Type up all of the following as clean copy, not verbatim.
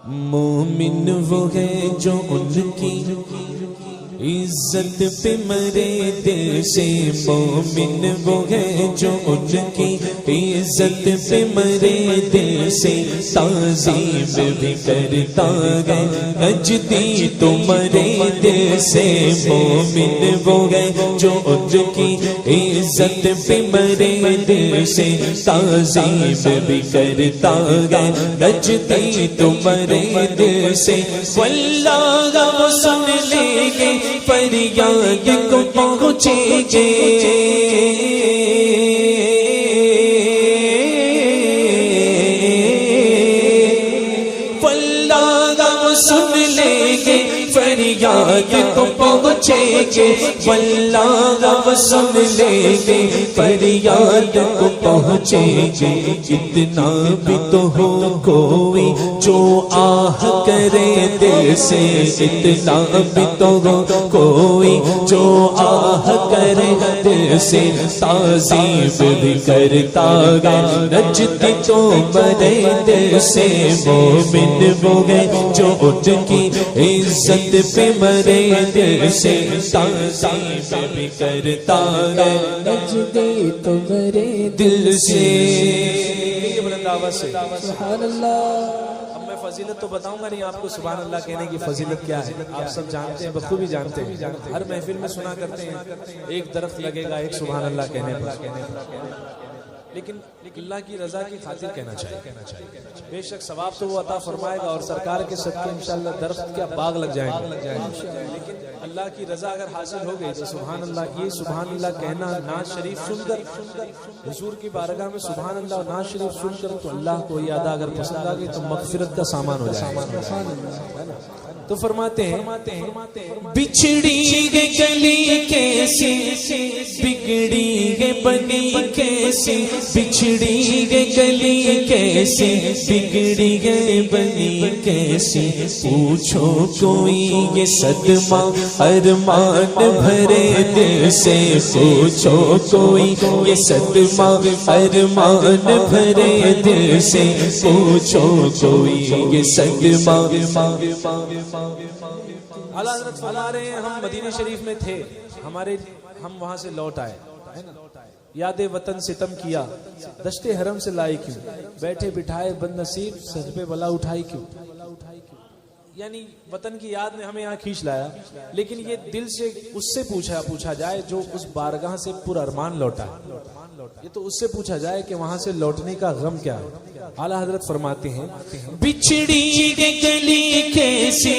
مومن وہ ہے جو ان کی عزت پہ مرے دل سے، مومن وہ ہے جو ان کی عزت پہ مرے دل سے، تعظیم بھی کرتا ہے نجدی تو مرے دل سے، مومن وہ ہے جو ان کی عزت پہ مرے دل سے، تعظیم بھی کرتا ہے نجدی تو مرے دل سے، واللہ وہ سن لے گے فریاد کو پہنچے گے، واللہ وہ سن لے گے فریاد کو پہنچے گے، واللہ وہ سن لے گے فریاد کو پہنچے گے، اتنا بھی تو ہو کوئی جو آہ کرے دل سے، اتنا بھی تو ہو کوئی جو آہ کرے دل سے، تعظیم بھی کرتا ہے نجدی تو مرے دل سے، مومن وہ ہے جو ان کی عزت پہ مرے دل سے، تعظیم بھی کرتا ہے نجدی تو مرے دل سے۔ سبحان اللہ۔ اب میں فضیلت تو بتاؤں گا نہیں آپ کو، سبحان اللہ کہنے کی فضیلت کیا ہے آپ سب جانتے ہیں، بخوبی جانتے ہیں، ہر محفل میں سنا کرتے ہیں، ایک درخت لگے گا ایک سبحان اللہ کہنے پر، لیکن اللہ کی رضا کی خاطر کہنا چاہیے، بے شک ثواب تو وہ عطا فرمائے گا اور سرکار کے صدقے انشاءاللہ درخت کیا باغ لگ جائیں گے، لیکن اللہ کی رضا اگر حاصل ہو گئی تو سبحان اللہ، یہ سبحان اللہ کہنا، نعت شریف سن کر حضور کی بارگاہ میں سبحان اللہ اور نعت شریف سن کر تو اللہ کو یہ ادا اگر پسند آ گئی تو مغفرت کا سامان ہو جائے گا۔ تو فرماتے ہیں بچھڑی گئی گلی کیسی بگڑی گئی بنی کیسی، بچھڑی گئی گلی کیسی بگڑی گئی بنی کیسی، پوچھو کوئی یہ صدمہ ارمان بھرے دل سے، پوچھو کوئی یہ صدمہ ارمان بھرے دل سے، پوچھو کوئی یہ صدمہ۔ اعلیٰ حضرت فرما رہے ہیں ہم مدینہ شریف میں تھے، ہم وہاں سے لوٹ آئے، یاد وطن ستم کیا، دشت حرم سے لائے کیوں، بیٹھے بٹھائے بد نصیب سر پہ بلا اٹھائی کیوں، یعنی وطن کی یاد نے ہمیں یہاں کھینچ لایا، لیکن یہ دل سے اس سے پوچھا جائے جو اس بارگاہ سے پر ارمان لوٹا ہے، یہ تو اس سے پوچھا جائے کہ وہاں سے لوٹنے کا غم کیا ہے۔ اعلیٰ حضرت فرماتے ہیں بچھڑی گئی گلی کیسی،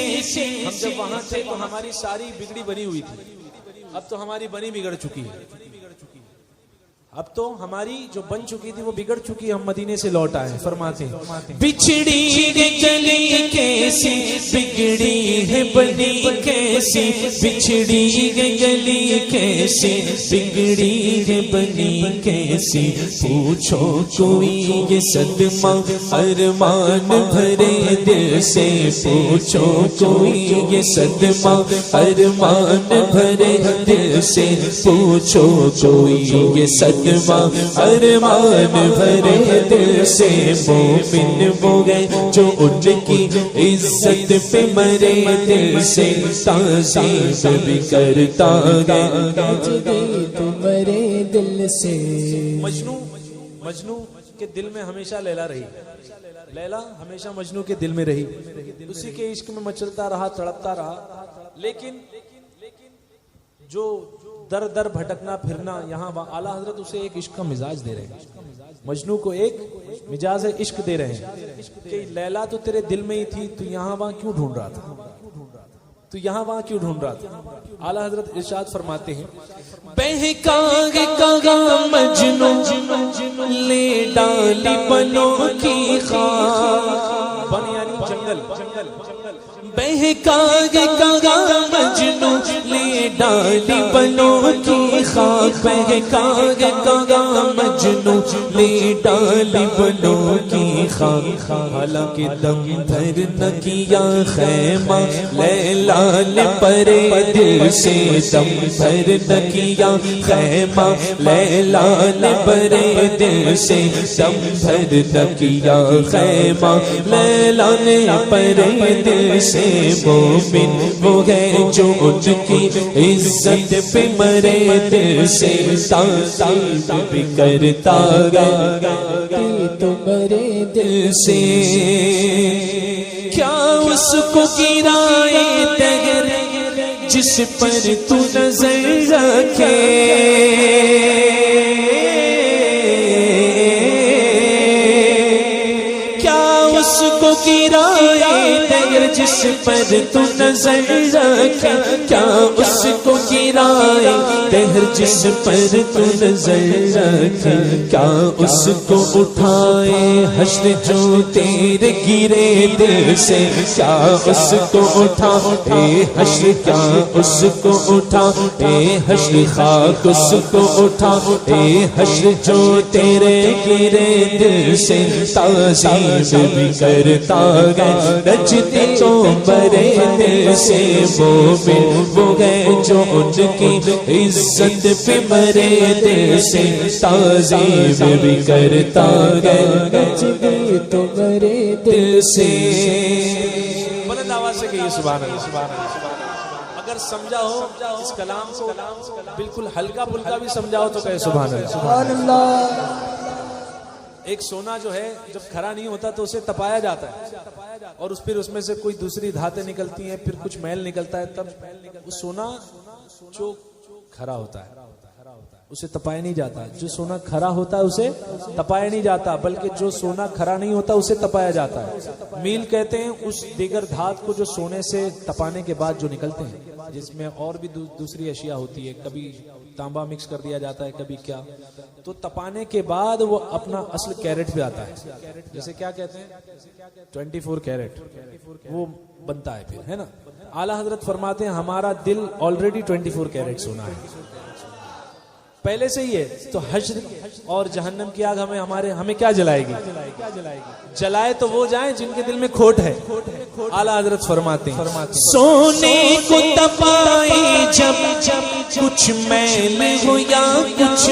ہم جب وہاں تھے تو ہماری ساری بگڑی بنی ہوئی تھی، اب تو ہماری بنی بگڑ چکی ہے، اب تو ہماری جو بن چکی تھی وہ بگڑ چکی ہے، ہم مدینے سے لوٹ آئے۔ فرماتے ہیں بچھڑی گئی گلی کیسی بگڑی ہے بنی کیسی، بچھڑی گئی گلی کیسی بگڑی ہے بنی کیسی، پوچھو کوئی یہ صدمہ ارمان بھرے دل سے، پوچھو کوئی یہ صدمہ ارمان بھرے دل سے، پوچھو کوئی یہ صدمہ ارمان بھرے دل سے، مومن وہ گئے جو ان کی عزت پہ مرے دل سے، تعظیم بھی کرتا ہے نجدی تو مرے دل سے۔ مجنو کے دل میں ہمیشہ لیلا رہی، لیلا ہمیشہ مجنو کے دل میں رہی، اسی کے عشق میں مچلتا رہا، تڑپتا رہا، لیکن جو در در بھٹکنا پھرنا یہاں اعلیٰ حضرت اسے ایک عشق کا مزاج دے رہے ہیں، مجنو کو ایک مزاج عشق دے رہے ہیں کہ لیلا تو تیرے دل میں ہی تھی، تو یہاں وہاں کیوں ڈھونڈ رہا تھا، تو یہاں وہاں کیوں ڈھونڈ رہا تھا۔ اعلیٰ حضرت ارشاد فرماتے ہیں بہکا گا مجنو لے ڈالی بنوں کی خاک، بن یعنی جنگل، بہکا گا مجنو لے ڈالی بنوں کی خاک، بہکا گا مجنو لے ڈالی بنوں کی خاک، حالانکہ دم بھر نہ کیا خیمہ لیلا نے پرے دل سے، دم بھر نہ کیا خیمہ لیلا نے پرے دل سے، دم بھر نہ کیا خیمہ لیلا نے پرے دل سے مومن وہ ہے جو ان کی عزت پہ مرے دل سے تعظیم بھی کرتا کی تمہارے دل سے کیا اس کو گرائے دگر جس پر تو نظر رکھے کیا اس کو گرائے دگر جس پر تو نظر رکھے کیا اس کو گرائے دگر جس پر تو نظر رکھے کیا اس کو اٹھائے حشر جو تیرے گرے دل سے کیا اس کو اٹھائے حشر کیا اس کو اٹھائے حشر خاک اس کو اٹھائے حشر جو تیرے گرے دل سے تعظیم بھی کرتا گئے نجدی تو مرے دل سے مومن وہ گئے جو ان کی عزت پہ مرے دل سے تعظیم بھی کرتا گئے نجدی تمہارے دل سے بلند آواز سے کہیے سبحان اللہ سبحان اللہ۔ اگر سمجھا ہو اس کلام کو بالکل ہلکا پھلکا بھی سمجھا ہو تو کہے سبحان اللہ۔ سبحان اللہ۔ ایک سونا جو ہے جب کھرا نہیں ہوتا تو اسے تپایا جاتا ہے اور پھر اس میں سے کوئی دوسری دھاتیں نکلتی ہیں پھر کچھ میل نکلتا ہے تب وہ سونا جو کھرا ہوتا ہے اسے تپایا نہیں جاتا جو سونا کھرا ہوتا ہے اسے تپایا نہیں جاتا بلکہ جو سونا کھرا نہیں ہوتا اسے تپایا جاتا ہے میل کہتے ہیں اس دیگر دھات کو جو سونے سے تپانے کے بعد جو نکلتے ہیں جس میں اور بھی دوسری اشیاء ہوتی ہے کبھی تانبا مکس کر دیا جاتا ہے کبھی کیا تو تپانے کے بعد وہ اپنا اصل کیرٹ پہ آتا ہے جیسے کیا کہتے ہیں 24 کیرٹ وہ بنتا ہے پھر ہے نا اعلیٰ حضرت فرماتے ہیں ہمارا دل آلریڈی 24 کیرٹ سونا ہے پہلے سے ہی ہے تو حشر اور جہنم کی آگ ہمیں کیا جلائے گی جلائے تو وہ جائیں جن کے دل میں کھوٹ ہے اعلیٰ حضرت فرماتے ہیں سونے کو تپائے جب کچھ میل ہو یا کچھ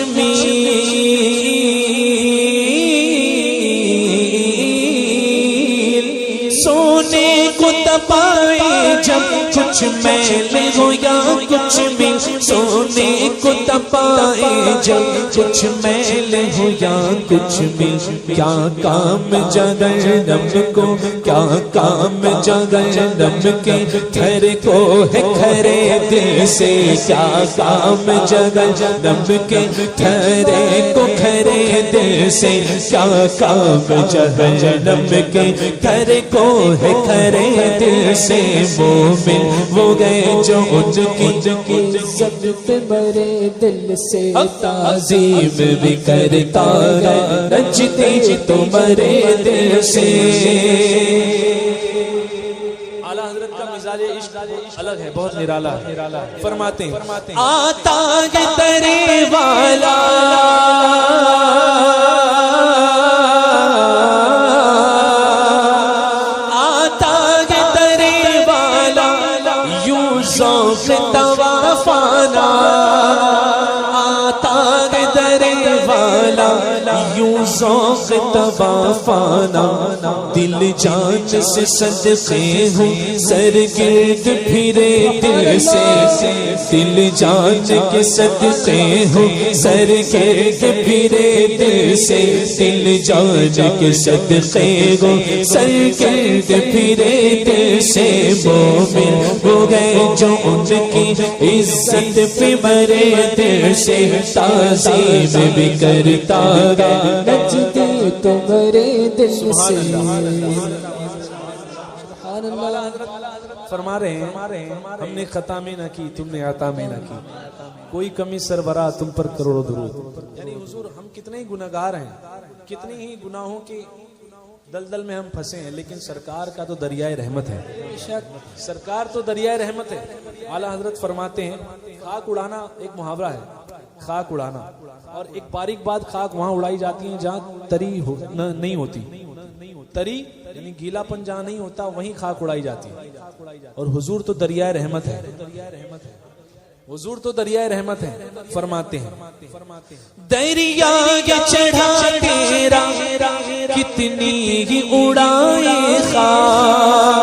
میل سونے کو تپائے جب کچھ میل ہو یا کچھ میل سونے کو تپائے جب کچھ میل ہو یا کچھ میل کیا کام جہنم کو کیا کام جہنم کے گھر کو ہے کھرے دل سے کیا کام جہنم کے گھر کو کھرے دل سے کیا کام جہنم کے گھر کو ہے کھرے دل سے مومن وہ گئے جو ان کی عزت پہ مرے دل سے تعظیم بھی کرتا ہے نجدی تو مرے دل سے اعلیٰ حضرت کا مزاج عشق الگ ہے بہت نرالا ہے فرماتے ہیں آتا ہے ترے والا آتا ہے ترے والا یوں ذوق طوافانا آتا ہے ترے والا یوں ذوق طوافانا دل جان سے صدقے ہوں سر گرد پھرے دل سے دل جان کے صدقے ہوں سر گرد پھرے دل سے دل جان کے صدقے ہوں سر گرد پھرے دل سے مومن ہو گئے جو ان کی عزت پہ مرے دل سے تعظیم بھی کرتا گیا نجدی تمہارے دل سے فرما رہے ہیں ہم نے خطا میں نہ کی تم نے عطا میں نہ کی کوئی کمی سربراہ تم پر کروڑوں درود یعنی حضور ہم کتنے ہی گناہگار ہیں کتنی ہی گناہوں کی دلدل میں ہم پھنسے ہیں لیکن سرکار کا تو دریائے رحمت ہے سرکار تو دریائے رحمت ہے اعلیٰ حضرت فرماتے ہیں خاک اڑانا ایک محاورہ ہے خاک اڑانا اور ایک باریک بات خاک وہاں اڑائی جاتی ہے جہاں تری نہیں ہوتی تری یعنی گیلا پن جہاں نہیں ہوتا وہیں خاک اڑائی جاتی ہے اور حضور تو دریائے رحمت ہے حضور تو دریائے رحمت ہیں. فرماتے ہیں دریا یہ چڑھا تیرا کتنی ہی اڑائے خواہ،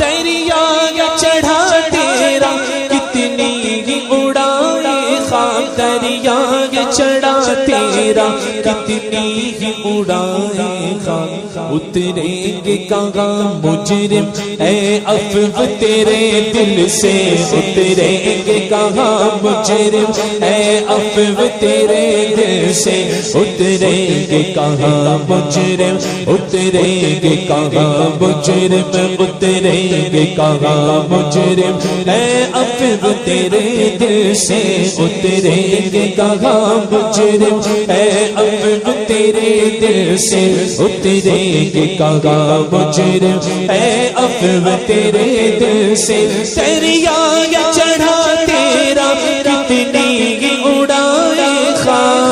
دریا یہ چڑھا تیرا کتنی ہی اڑائے خواہ، دریا یہ چڑھا تیرا کتنی ہی اڑائے خواہ. اتریں گے کہاں مجرم اے عفو تیرے دل سے، اتریں گے کہاں مجرم اے عفو تیرے دل سے، اتریں گے کہاں مجرم، اتریں گے کہاں مجرم، اتریں گے کہاں مجرم اے عفو تیرے دل سے، اتریں گے کہاں مجرم اے عفو تیرے دل سے، اتریں گے کہاں مجرم اے عفو تیرے دل سے. دریا یہ چڑھا تیرا کتنی ہی اڑائے خواہ،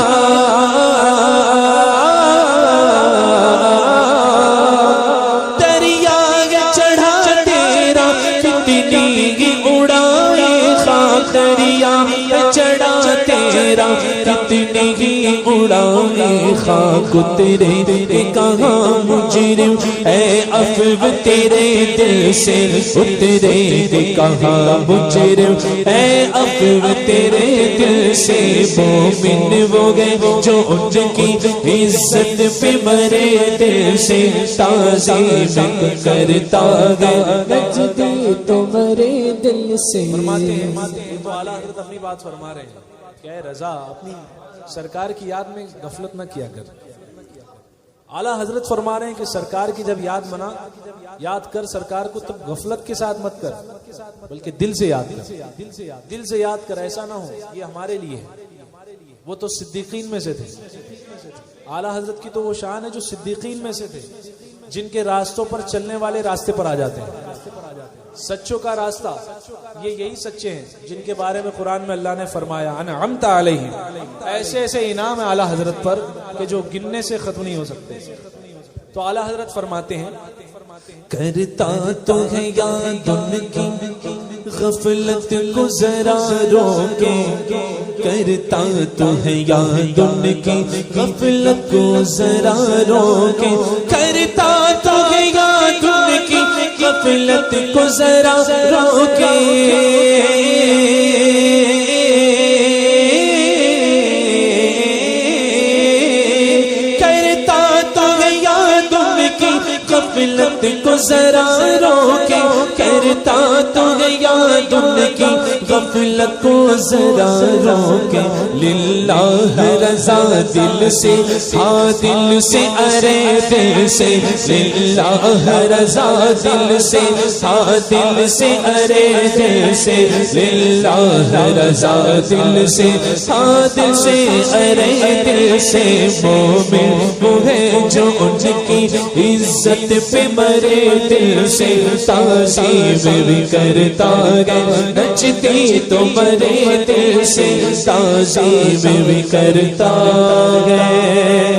دریا یہ چڑھا تیرا کتنی ہی اڑائے خواہ، دریا یہ چڑھا تیرا کتنی ہی اڑائے خواہ. اتریں گے کہاں مجرم اے عفو تیرے دل سے، اتریں گے کہاں مجرم اے عفو تیرے دل سے. مومن وہ گئے جو ان کی عزت پہ مرے دل سے، تعظیم کرتا گیا نجدی تو مرے دل سے. فرماتے ہیں تو اعلیٰ حضرت اپنی بات فرما رہے ہیں کہ اے رضا اپنی سرکار کی یاد میں غفلت نہ کیا کر. اعلیٰ حضرت فرما رہے ہیں کہ سرکار کی جب یاد منا، یاد کر سرکار کو، تب غفلت کے ساتھ مت کر بلکہ دل سے یاد کر، دل سے یاد کر. ایسا نہ ہو یہ ہمارے لیے ہے. وہ تو صدیقین میں سے تھے. اعلیٰ حضرت کی تو وہ شان ہے جو صدیقین میں سے تھے، جن کے راستوں پر چلنے والے راستے پر آ جاتے ہیں. سچوں کا راستہ یہ یہی سچے ہیں جن کے بارے میں قرآن میں اللہ نے فرمایا انعمت علیہم. ایسے ایسے انعام ہے اعلیٰ حضرت پر کہ جو گننے سے ختم نہیں ہو سکتے. تو اعلیٰ حضرت فرماتے ہیں کرتا تو ہے یاد ان کی غفلت کو ذرا روکے، کرتا تو ہے یاد ان کی غفلت کو ذرا روکے، کرتا تو ہے یاد ان کی غفلت کو ذرا روکے. کرتا تو ہے یاد ان کی غفلت کو ذرا روکے، کرتا تو ہے یاد ان کی غفلت کو ذرا روکے. للہ رضا دل سے، ہاں دل سے، ارے دل سے، للہ رضا دل سے، ہاں دل سے، ارے دل سے، للہ رضا دل سے، ہاں دل سے، ارے دل سے. مومن وہ ہے جو ان کی عزت پہ مرے دل سے، تعظیم بھی کرتا گیا نچتی تو مرے دل سے، تعظیم بھی کرتا گیا.